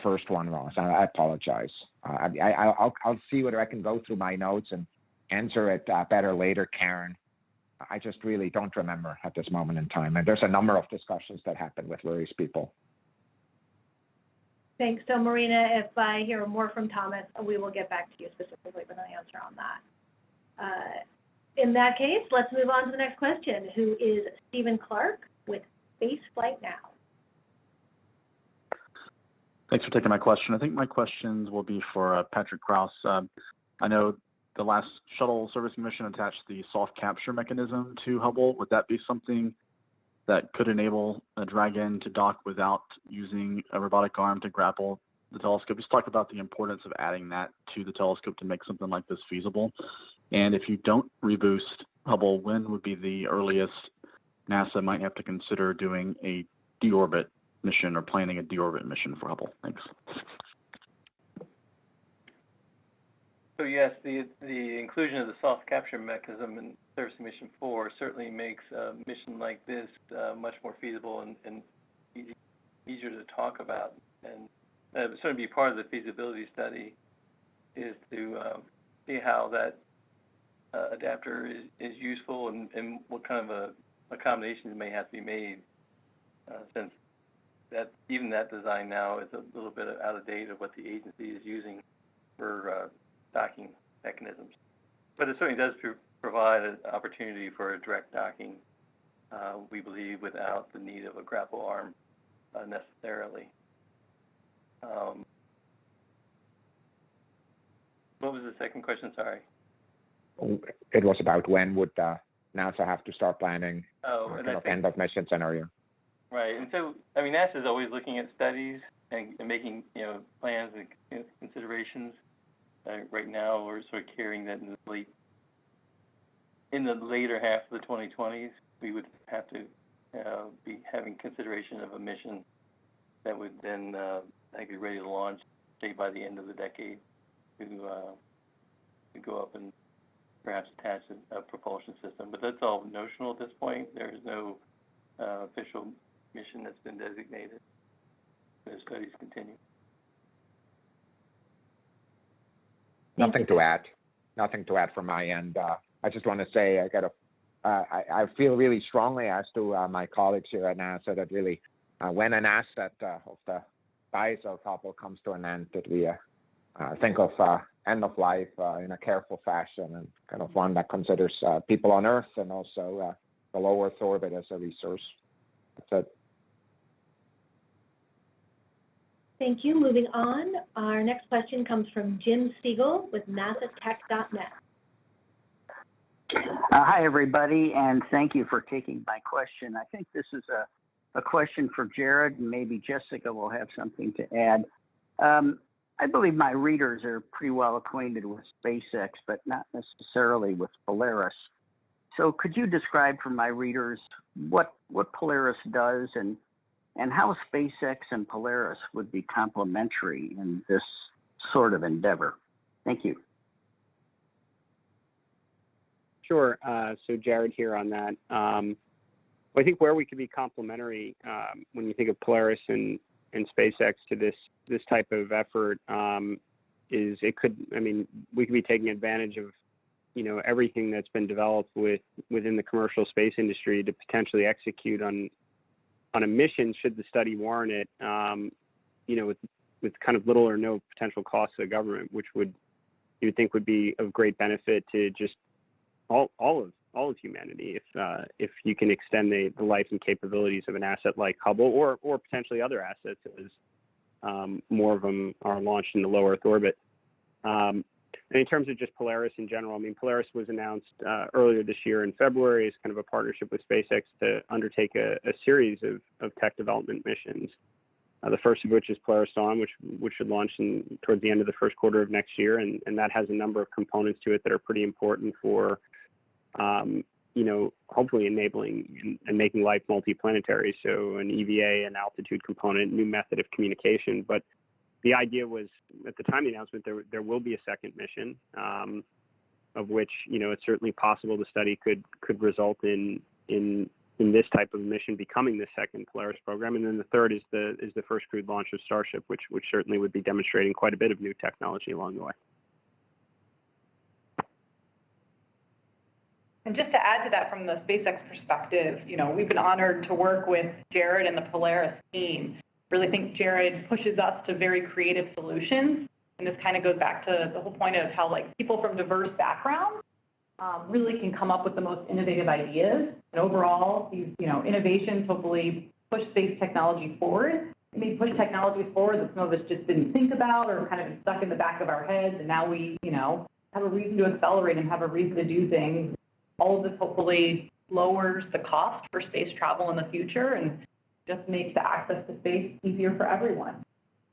first one was. I apologize. I'll see whether I can go through my notes and answer it better later, Karen. I just really don't remember at this moment in time. And there's a number of discussions that happened with various people. Thanks. So, Marina, if I hear more from Thomas, we will get back to you specifically with an answer on that. In that case, let's move on to the next question, who is Stephen Clark with Spaceflight Now. Thanks for taking my question. I think my questions will be for Patrick Crouse. I know the last shuttle servicing mission attached the soft capture mechanism to Hubble. Would that be something that could enable a Dragon to dock without using a robotic arm to grapple the telescope? Just talk about the importance of adding that to the telescope to make something like this feasible. And if you don't reboost Hubble, when would be the earliest NASA might have to consider doing a deorbit mission or planning a deorbit mission for Hubble? Thanks. So yes, the inclusion of the soft capture mechanism in Servicing Mission 4 certainly makes a mission like this much more feasible and easier to talk about. And it's going to be part of the feasibility study is to see how that adapter is useful and what kind of accommodations may have to be made since that even that design now is a little bit out of date of what the agency is using for docking mechanisms. But it certainly does provide an opportunity for a direct docking, we believe, without the need of a grapple arm necessarily. What was the second question? Sorry. It was about when would NASA have to start planning end of mission scenario. Right, and so NASA is always looking at studies and making plans and considerations. Right now, we're sort of carrying that in the later half of the 2020s. We would have to be having consideration of a mission that would then be ready to launch, say by the end of the decade, to go up and perhaps attach a propulsion system. But that's all notional at this point. There is no official mission that's been designated. The studies continue. Nothing to add. Nothing to add from my end. I just want to say I feel really strongly as to my colleagues here at NASA that really when an asset of the size of Hubble comes to an end, that we think of end of life in a careful fashion and kind of one that considers people on Earth and also the low Earth orbit as a resource. That's it. Thank you. Moving on, our next question comes from Jim Siegel with NASATech.net. Hi, everybody, and thank you for taking my question. I think this is a question for Jared, and maybe Jessica will have something to add. I believe my readers are pretty well acquainted with SpaceX, but not necessarily with Polaris. So could you describe for my readers what Polaris does and how SpaceX and Polaris would be complementary in this sort of endeavor? Thank you. Sure. So Jared here on that. I think where we could be complementary when you think of Polaris and SpaceX to this type of effort is we could be taking advantage of everything that's been developed within the commercial space industry to potentially execute on a mission should the study warrant it. With kind of little or no potential cost to the government, which you would think would be of great benefit to just all of humanity if you can extend the life and capabilities of an asset like Hubble or potentially other assets as more of them are launched into low Earth orbit. And in terms of just Polaris in general, Polaris was announced earlier this year in February as kind of a partnership with SpaceX to undertake a series of tech development missions. The first of which is Polaris Dawn, which should launch towards the end of the first quarter of next year, and that has a number of components to it that are pretty important for, hopefully enabling and making life multiplanetary. So an EVA, an altitude component, new method of communication. But the idea was at the time of the announcement there will be a second mission, of which it's certainly possible the study could result in this type of mission becoming the second Polaris program, and then the third is the first crewed launch of Starship, which certainly would be demonstrating quite a bit of new technology along the way. And just to add to that from the SpaceX perspective, we've been honored to work with Jared and the Polaris team. Really think Jared pushes us to very creative solutions, and this kind of goes back to the whole point of how people from diverse backgrounds really can come up with the most innovative ideas. And overall, these innovations hopefully push space technology forward. It may push technologies forward that some of us just didn't think about or kind of stuck in the back of our heads, and now we have a reason to accelerate and have a reason to do things. All of this hopefully lowers the cost for space travel in the future and just makes the access to space easier for everyone.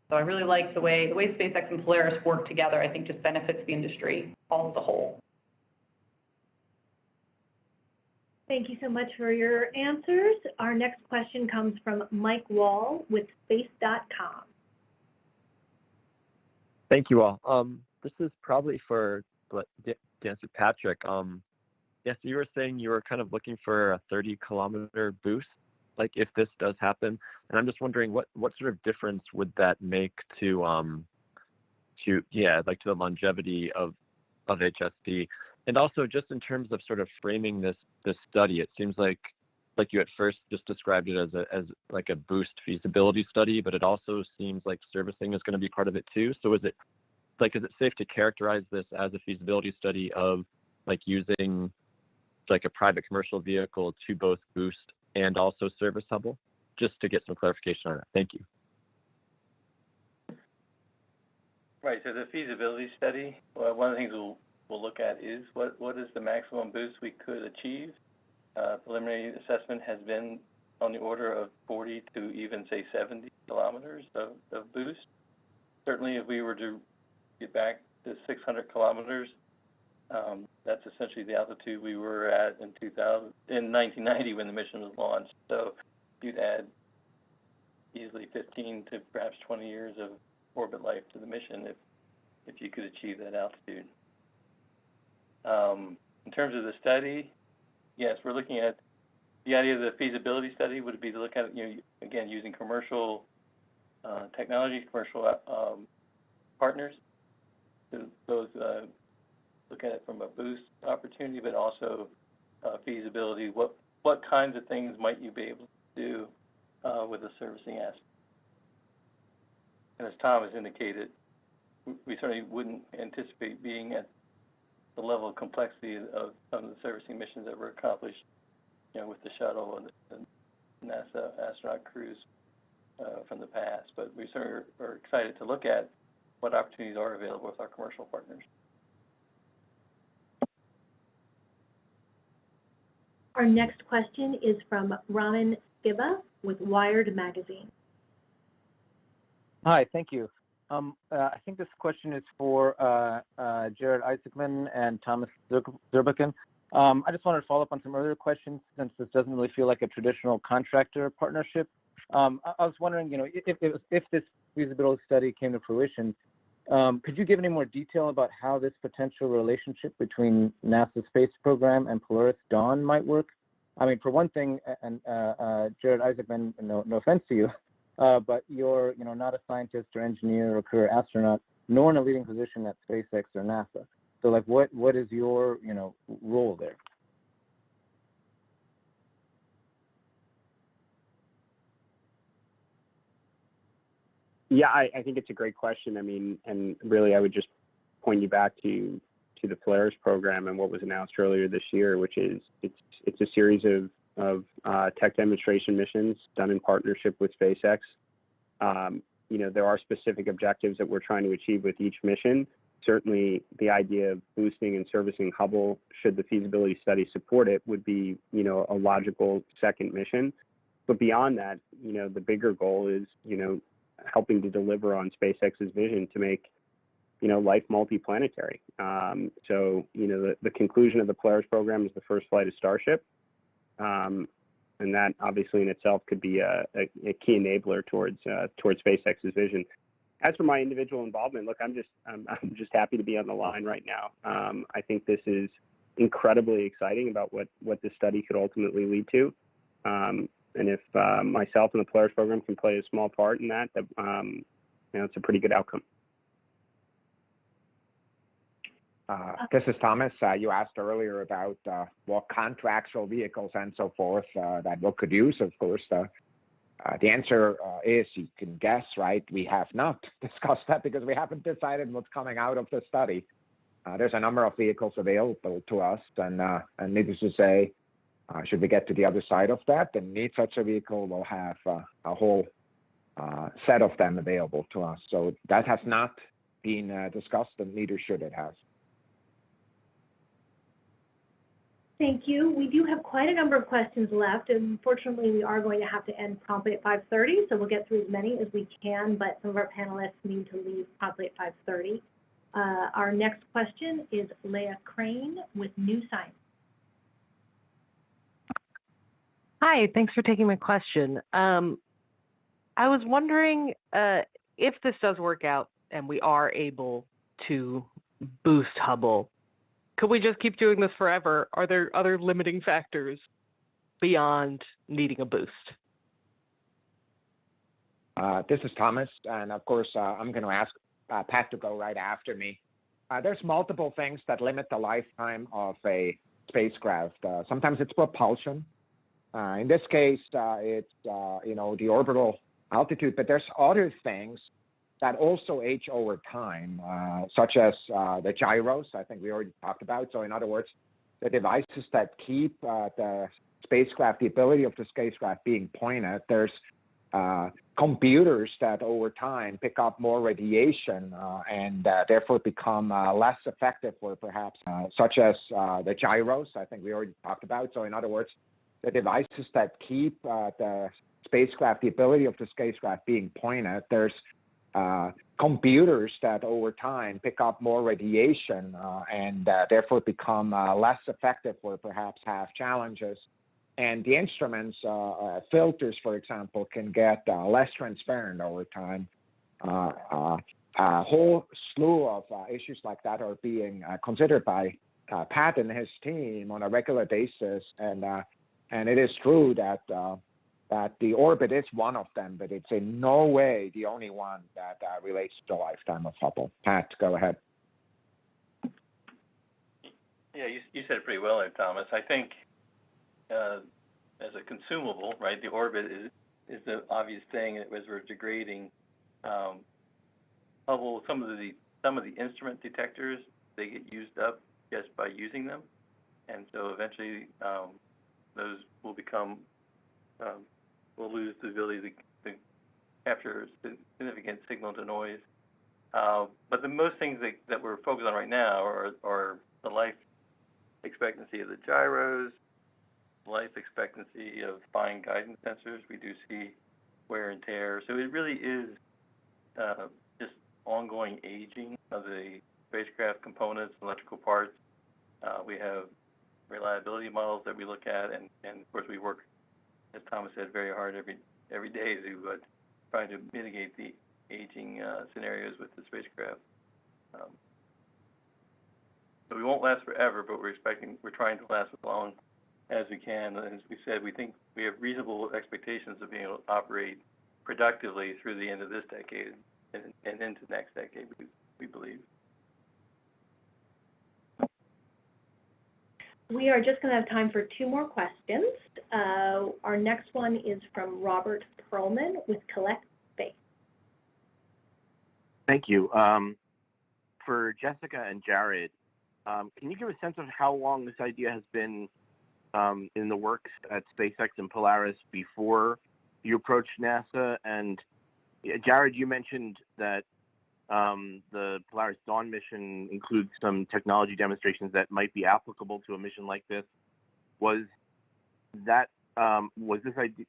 So I really like the way SpaceX and Polaris work together. I think just benefits the industry all as a whole. Thank you so much for your answers. Our next question comes from Mike Wall with space.com. Thank you all. This is probably for Patrick. Yes, you were saying you were kind of looking for a 30-kilometer boost, if this does happen, and I'm just wondering what sort of difference would that make to the longevity of HSP, and also just in terms of sort of framing this study. It seems like you at first just described it as a boost feasibility study, but it also seems like servicing is going to be part of it too. So is it safe to characterize this as a feasibility study of using a private commercial vehicle to both boost and also service Hubble? Just to get some clarification on that. Thank you. Right. So the feasibility study, one of the things we'll look at is what is the maximum boost we could achieve. Preliminary assessment has been on the order of 40 to even say 70 kilometers of boost. Certainly, if we were to get back to 600 kilometers, that's essentially the altitude we were at in 1990 when the mission was launched. So you'd add easily 15 to perhaps 20 years of orbit life to the mission if you could achieve that altitude. In terms of the study, yes, we're looking at the idea of the feasibility study would be to look at, again, using commercial technology, commercial partners to both look at it from a boost opportunity, but also feasibility. What kinds of things might you be able to do with a servicing asset? And as Tom has indicated, we certainly wouldn't anticipate being at the level of complexity of some of the servicing missions that were accomplished, with the shuttle and the NASA astronaut crews from the past. But we certainly are excited to look at what opportunities are available with our commercial partners. Our next question is from Raman Skiba with Wired Magazine. Hi, thank you. I think this question is for Jared Isaacman and Thomas Zurbuchen. I just wanted to follow up on some earlier questions since this doesn't really feel like a traditional contractor partnership. I was wondering, if this feasibility study came to fruition, could you give any more detail about how this potential relationship between NASA's space program and Polaris Dawn might work? I mean, for one thing, and Jared Isaacman, no offense to you, but you're not a scientist or engineer or career astronaut, nor in a leading position at SpaceX or NASA. So like, what is your role there? Yeah, I think it's a great question. I mean, and really, I would just point you back to the Polaris program and what was announced earlier this year, which is it's a series of tech demonstration missions done in partnership with SpaceX. There are specific objectives that we're trying to achieve with each mission. Certainly, the idea of boosting and servicing Hubble, should the feasibility study support it, would be a logical second mission. But beyond that, the bigger goal is helping to deliver on SpaceX's vision to make life multiplanetary. So the conclusion of the Polaris program is the first flight of Starship, and that obviously in itself could be a key enabler towards SpaceX's vision. As for my individual involvement, look, I'm just happy to be on the line right now. I think this is incredibly exciting about what this study could ultimately lead to. And if myself and the Polaris program can play a small part in that, it's a pretty good outcome. This is Thomas. You asked earlier about what contractual vehicles and so forth that we could use. Of course, the answer is, you can guess, right? We have not discussed that because we haven't decided what's coming out of the study. There's a number of vehicles available to us, and needless to say, should we get to the other side of that and need such a vehicle, we'll have a whole set of them available to us. So that has not been discussed, and neither should it have. Thank you. We do have quite a number of questions left. Unfortunately, we are going to have to end promptly at 5:30, so we'll get through as many as we can, but some of our panelists need to leave promptly at 5:30. Our next question is Leah Crane with New Science. Hi, thanks for taking my question. I was wondering if this does work out and we are able to boost Hubble, could we just keep doing this forever? Are there other limiting factors beyond needing a boost? This is Thomas, and of course, I'm going to ask Pat to go right after me. There's multiple things that limit the lifetime of a spacecraft. Sometimes it's propulsion. In this case, it's the orbital altitude, but there's other things that also age over time, such as the gyros. I think we already talked about. So in other words, the devices that keep the spacecraft, the ability of the spacecraft being pointed. There's computers that over time pick up more radiation and therefore become less effective, or perhaps such as the gyros. I think we already talked about. So in other words, the devices that keep the spacecraft, the ability of the spacecraft being pointed. There's computers that over time pick up more radiation and therefore become less effective, or perhaps have challenges. And the instruments, filters, for example, can get less transparent over time. A whole slew of issues like that are being considered by Pat and his team on a regular basis. And it is true that the orbit is one of them, but it's in no way the only one that relates to the lifetime of Hubble. Pat, go ahead. Yeah, you said it pretty well there, Thomas. I think as a consumable, right, the orbit is the obvious thing. As we're degrading Hubble, some of the instrument detectors, they get used up just by using them, and so eventually those will become we'll lose the ability to capture significant signal to noise. But the most things that we're focused on right now are the life expectancy of the gyros, life expectancy of fine guidance sensors. We do see wear and tear. So it really is just ongoing aging of the spacecraft components, electrical parts. We have reliability models that we look at, and of course we work, as Thomas said, very hard every day to try to mitigate the aging scenarios with the spacecraft. So we won't last forever, but we're trying to last as long as we can. And as we said, we think we have reasonable expectations of being able to operate productively through the end of this decade and into next decade, we believe. We are just going to have time for 2 more questions. Our next one is from Robert Perlman with Collect Space. Thank you. For Jessica and Jared, can you give a sense of how long this idea has been in the works at SpaceX and Polaris before you approached NASA? And Jared, you mentioned that the Polaris Dawn mission includes some technology demonstrations that might be applicable to a mission like this.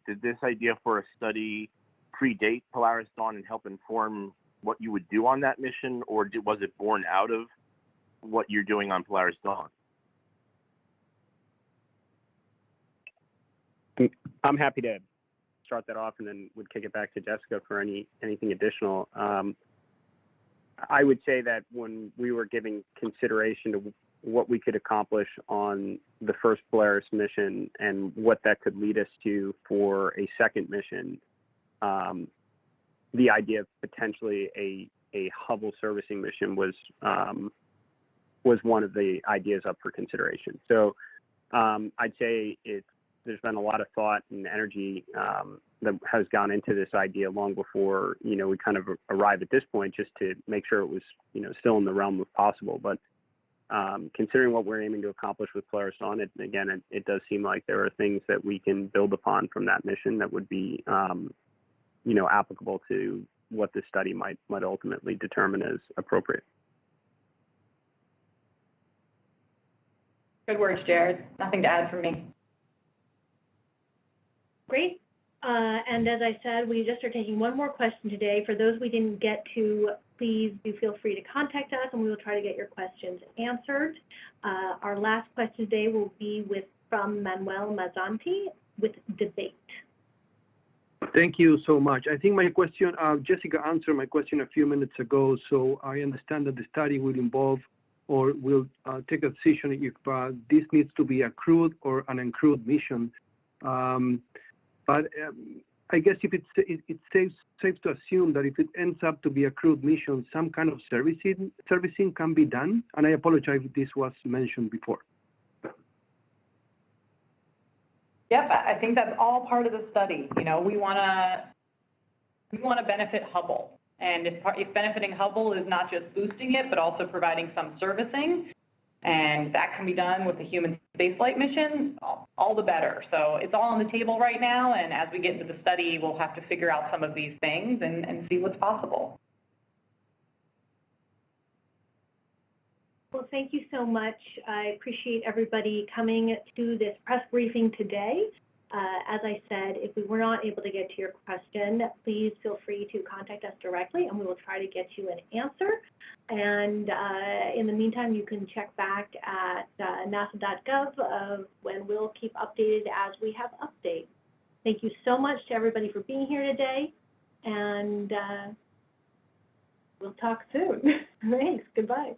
Did this idea for a study predate Polaris Dawn and help inform what you would do on that mission, or was it born out of what you're doing on Polaris Dawn? I'm happy to start that off and then would kick it back to Jessica for anything additional. I would say that when we were giving consideration to what we could accomplish on the first Polaris mission and what that could lead us to for a second mission, the idea of potentially a Hubble servicing mission was one of the ideas up for consideration. So I'd say there's been a lot of thought and energy that has gone into this idea long before, we kind of arrive at this point, just to make sure it was, still in the realm of possible. But considering what we're aiming to accomplish with Polaris Dawn, it does seem like there are things that we can build upon from that mission that would be, applicable to what this study might ultimately determine as appropriate. Good words, Jared. Nothing to add from me. Great. And as I said, we just are taking one more question today. For those we didn't get to, please do feel free to contact us and we will try to get your questions answered. Our last question today will be from Manuel Mazzanti with debate. Thank you so much. I think my question, Jessica answered my question a few minutes ago, so I understand that the study will involve or will take a decision if this needs to be a crewed or an uncrewed mission. But I guess if it's safe to assume that if it ends up to be a crewed mission, some kind of servicing can be done. And I apologize if this was mentioned before. Yep, I think that's all part of the study. We want to benefit Hubble, and if benefiting Hubble is not just boosting it, but also providing some servicing, and that can be done with a human spaceflight mission, all the better. So it's all on the table right now, and as we get into the study, we'll have to figure out some of these things and see what's possible. Well, thank you so much. I appreciate everybody coming to this press briefing today. As I said, if we were not able to get to your question, please feel free to contact us directly and we will try to get you an answer. And in the meantime, you can check back at nasa.gov when we'll keep updated as we have updates. Thank you so much to everybody for being here today, and we'll talk soon. Thanks. Goodbye.